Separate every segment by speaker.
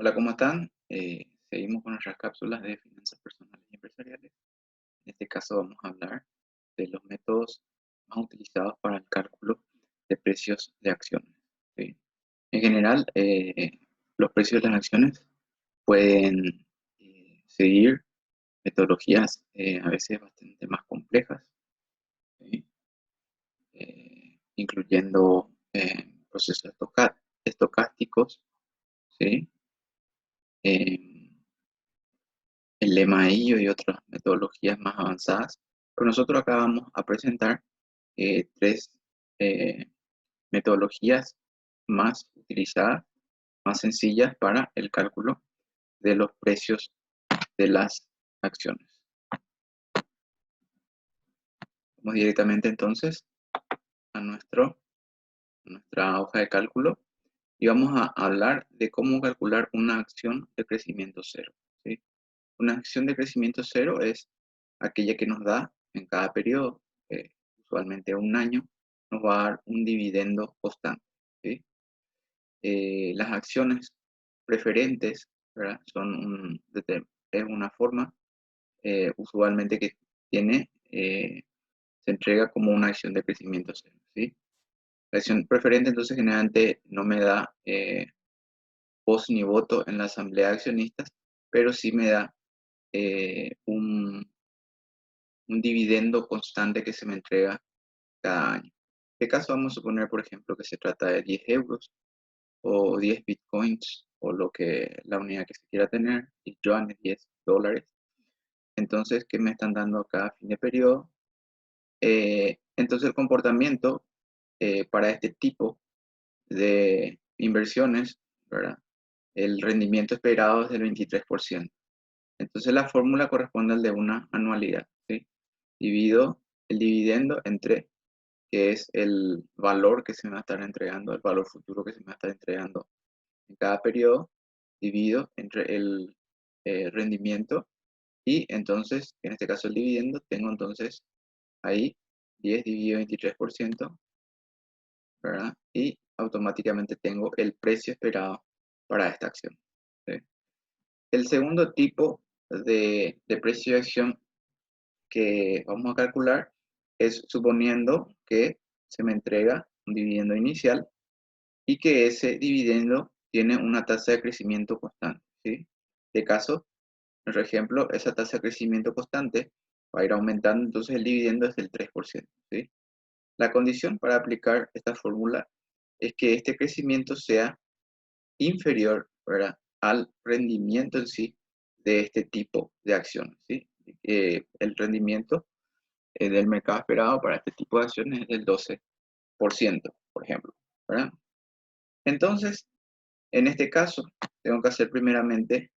Speaker 1: Hola, ¿cómo están? Seguimos con nuestras cápsulas de finanzas personales y empresariales. En este caso vamos a hablar de los métodos más utilizados para el cálculo de precios de acciones. ¿Sí? En general, los precios de las acciones pueden seguir metodologías a veces bastante más complejas, ¿sí? Incluyendo procesos estocásticos, ¿sí? Em, el lemaillo y otras metodologías más avanzadas. Pero nosotros acá vamos a presentar tres eh, metodologías más utilizadas, más sencillas para el cálculo de los precios de las acciones. Vamos directamente entonces a nuestra hoja de cálculo y vamos a hablar de cómo calcular una acción de crecimiento cero, ¿sí? Una acción de crecimiento cero es aquella que nos da en cada periodo, usualmente un año, nos va a dar un dividendo constante, ¿sí? Las acciones preferentes, ¿verdad? Es una forma usualmente que tiene, se entrega como una acción de crecimiento cero, ¿sí? La acción preferente entonces generalmente no me da voz ni voto en la asamblea de accionistas, pero sí me da un dividendo constante que se me entrega cada año. En este caso vamos a suponer, por ejemplo, que se trata de 10 euros o 10 bitcoins o lo que la unidad que se quiera tener, 10 yuanes, 10 dólares. Entonces, ¿qué me están dando cada fin de periodo? Entonces, el comportamiento para este tipo de inversiones, ¿verdad? El rendimiento esperado es del 23%. Entonces, la fórmula corresponde al de una anualidad, ¿sí? Divido el dividendo entre que es el valor que se me va a estar entregando, el valor futuro que se me va a estar entregando en cada periodo, divido entre el rendimiento y entonces, en este caso el dividendo, tengo entonces ahí 10 dividido 23%, ¿verdad? Y automáticamente tengo el precio esperado para esta acción, ¿sí? El segundo tipo de precio de acción que vamos a calcular es suponiendo que se me entrega un dividendo inicial y que ese dividendo tiene una tasa de crecimiento constante, ¿sí? De caso, nuestro ejemplo, esa tasa de crecimiento constante va a ir aumentando, entonces el dividendo es del 3%, ¿sí? La condición para aplicar esta fórmula es que este crecimiento sea inferior, ¿verdad?, al rendimiento en sí de este tipo de acciones, ¿sí? El rendimiento del mercado esperado para este tipo de acciones es del 12%, por ejemplo, ¿verdad? Entonces, en este caso, tengo que hacer primeramente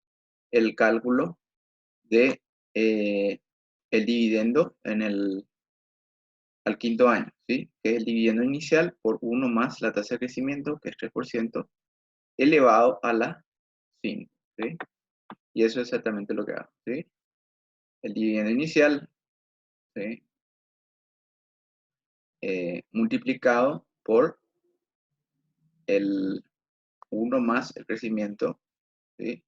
Speaker 1: el cálculo de el dividendo al quinto año, ¿sí? Que es el dividendo inicial por 1 más la tasa de crecimiento, que es 3%, elevado a la 5, ¿sí? Y eso es exactamente lo que hago, ¿sí? El dividendo inicial, ¿sí? Multiplicado por el 1 más el crecimiento, ¿sí?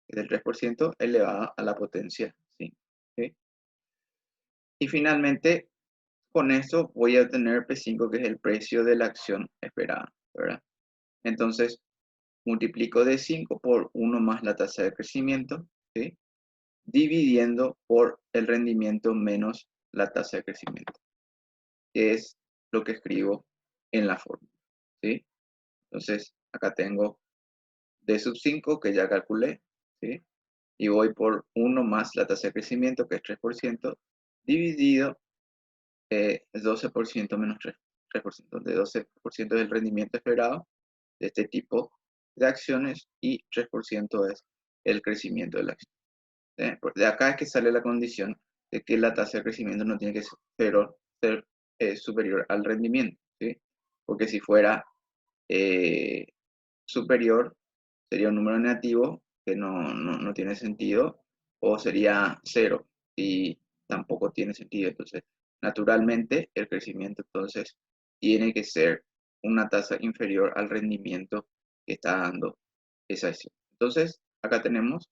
Speaker 1: Que es del 3% elevado a la potencia 5, ¿sí? Y finalmente, con esto voy a obtener P5, que es el precio de la acción esperada, ¿verdad? Entonces, multiplico de 5 por 1 más la tasa de crecimiento, ¿sí? Dividiendo por el rendimiento menos la tasa de crecimiento, que es lo que escribo en la fórmula, ¿sí? Entonces, acá tengo D sub 5, que ya calculé, ¿sí? Y voy por 1 más la tasa de crecimiento, que es 3%, dividido es 12% menos 3%, donde 12% es el rendimiento esperado de este tipo de acciones y 3% es el crecimiento de la acción. De acá es que sale la condición de que la tasa de crecimiento no tiene que ser superior al rendimiento, ¿sí? Porque si fuera eh, superior, sería un número negativo que no tiene sentido, o sería cero y tampoco tiene sentido. Entonces, naturalmente, el crecimiento entonces tiene que ser una tasa inferior al rendimiento que está dando esa acción. Entonces, acá tenemos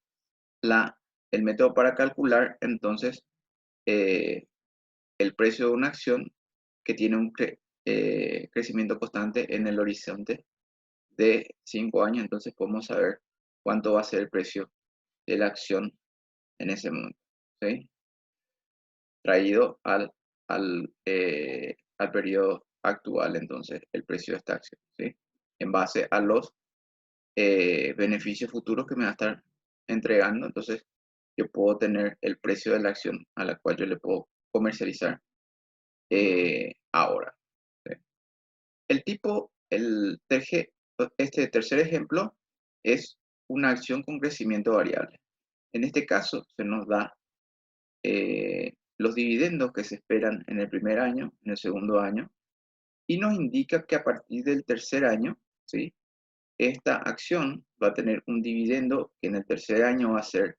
Speaker 1: el método para calcular, entonces, el precio de una acción que tiene un crecimiento constante en el horizonte de 5 años. Entonces, podemos saber cuánto va a ser el precio de la acción en ese momento, ¿sí? Traído al periodo actual, entonces, el precio de esta acción, ¿sí? En base a los beneficios futuros que me va a estar entregando. Entonces, yo puedo tener el precio de la acción a la cual yo le puedo comercializar ahora, ¿sí? Este tercer ejemplo es una acción con crecimiento variable. En este caso, se nos da los dividendos que se esperan en el primer año, en el segundo año, y nos indica que a partir del tercer año, ¿sí?, esta acción va a tener un dividendo que en el tercer año va a ser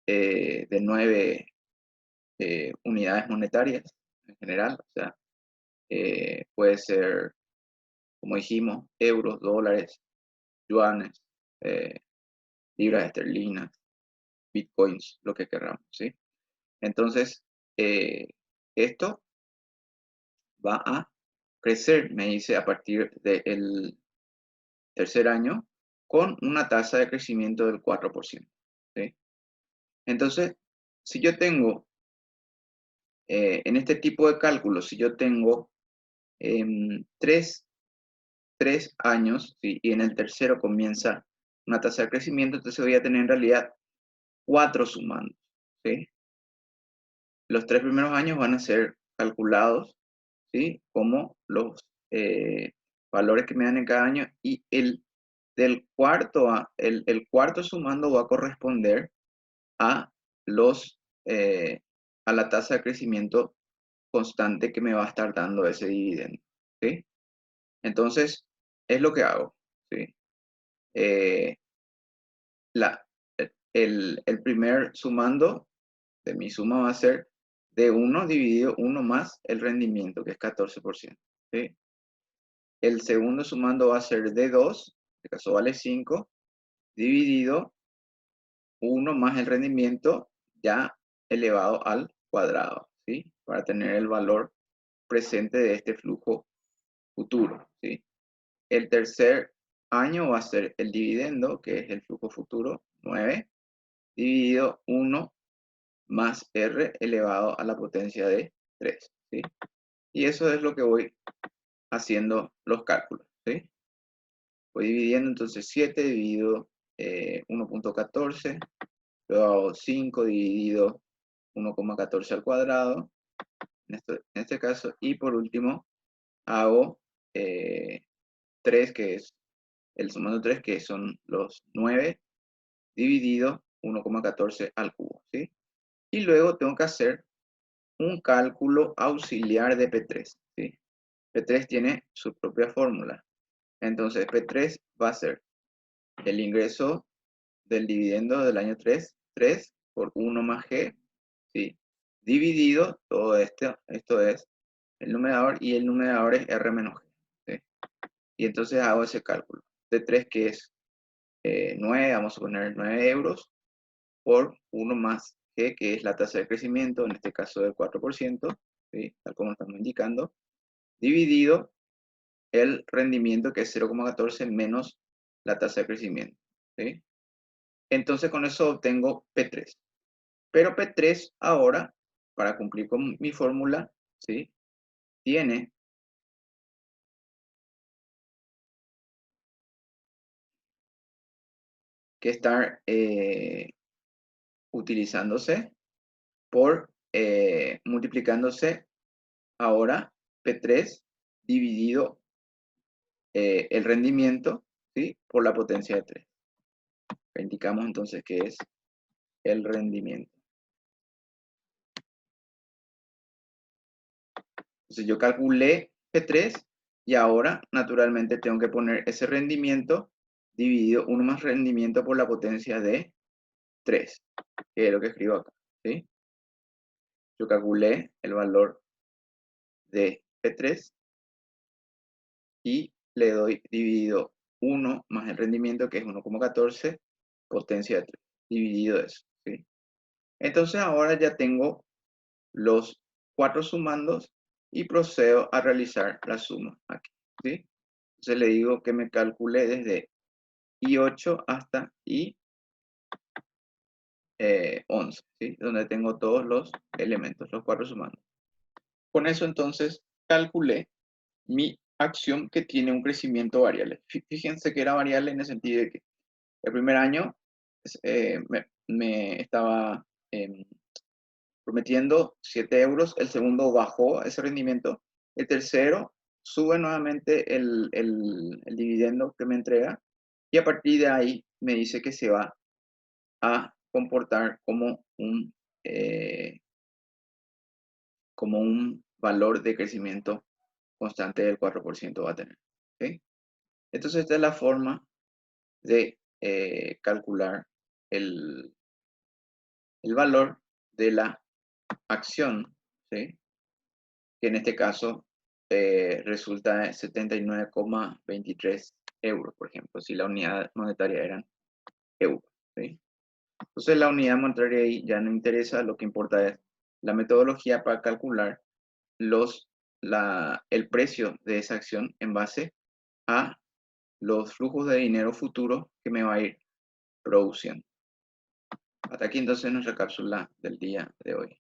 Speaker 1: de 9 unidades monetarias en general. O sea, puede ser, como dijimos, euros, dólares, yuanes, eh, libras esterlinas, bitcoins, lo que queramos, ¿sí? Entonces, eh, esto va a crecer, me dice, a partir del tercer año con una tasa de crecimiento del 4%, ¿sí? Entonces, si yo tengo, en este tipo de cálculos, si yo tengo tres años, ¿sí?, y en el tercero comienza una tasa de crecimiento, entonces voy a tener en realidad 4 sumandos, ¿sí? Los 3 primeros años van a ser calculados, ¿sí?, como los valores que me dan en cada año, y el cuarto sumando va a corresponder a los a la tasa de crecimiento constante que me va a estar dando ese dividendo, ¿sí? Entonces, es lo que hago, ¿sí? Eh, la, el primer sumando de mi suma va a ser de 1 dividido 1 más el rendimiento, que es 14%, ¿sí? El segundo sumando va a ser de 2, en este caso vale 5, dividido 1 más el rendimiento ya elevado al cuadrado, ¿sí?, para tener el valor presente de este flujo futuro, ¿sí? El tercer año va a ser el dividendo, que es el flujo futuro, 9, dividido 1 más R elevado a la potencia de 3, ¿sí? Y eso es lo que voy haciendo los cálculos, ¿sí? Voy dividiendo entonces 7 dividido 1.14, luego hago 5 dividido 1,14 al cuadrado, en este caso, y por último hago 3, que es el sumando 3, que son los 9 dividido 1,14 al cubo, ¿sí? Y luego tengo que hacer un cálculo auxiliar de P3, ¿sí? P3 tiene su propia fórmula. Entonces, P3 va a ser el ingreso del dividendo del año 3, 3 por 1 más G, ¿sí?, dividido todo esto es el numerador, y el numerador es R menos G, ¿sí? Y entonces hago ese cálculo. P3, que es 9, vamos a poner 9 euros, por 1 más G, que es la tasa de crecimiento, en este caso del 4%, ¿sí?, tal como estamos indicando, dividido el rendimiento, que es 0,14 menos la tasa de crecimiento, ¿sí? Entonces con eso obtengo P3. Pero P3 ahora, para cumplir con mi fórmula, ¿sí?, tiene que estar utilizándose por multiplicándose ahora P3 dividido el rendimiento, ¿sí?, por la potencia de 3. Indicamos entonces que es el rendimiento. Entonces yo calculé P3 y ahora naturalmente tengo que poner ese rendimiento dividido 1 más rendimiento por la potencia de 3, que es lo que escribo acá, ¿sí? Yo calculé el valor de P3 y le doy dividido 1 más el rendimiento, que es 1,14, potencia de 3 dividido eso, ¿sí? Entonces ahora ya tengo los 4 sumandos y procedo a realizar la suma aquí, ¿sí? Entonces le digo que me calcule desde I8 hasta I11, ¿sí? Donde tengo todos los elementos, los 4 sumandos. Con eso entonces calculé mi acción que tiene un crecimiento variable. Fíjense que era variable en el sentido de que el primer año me estaba prometiendo 7 euros, el segundo bajó ese rendimiento, el tercero sube nuevamente el dividendo que me entrega y a partir de ahí me dice que se va a comportar como un valor de crecimiento constante del 4% va a tener. ¿Okay? Entonces esta es la forma de calcular el, el valor de la acción, ¿sí? Que en este caso resulta en 79,23 euros, por ejemplo, si la unidad monetaria eran euros, ¿sí? Entonces la unidad monetaria ahí ya no interesa, lo que importa es la metodología para calcular el precio de esa acción en base a los flujos de dinero futuro que me va a ir produciendo. Hasta aquí entonces nuestra cápsula del día de hoy.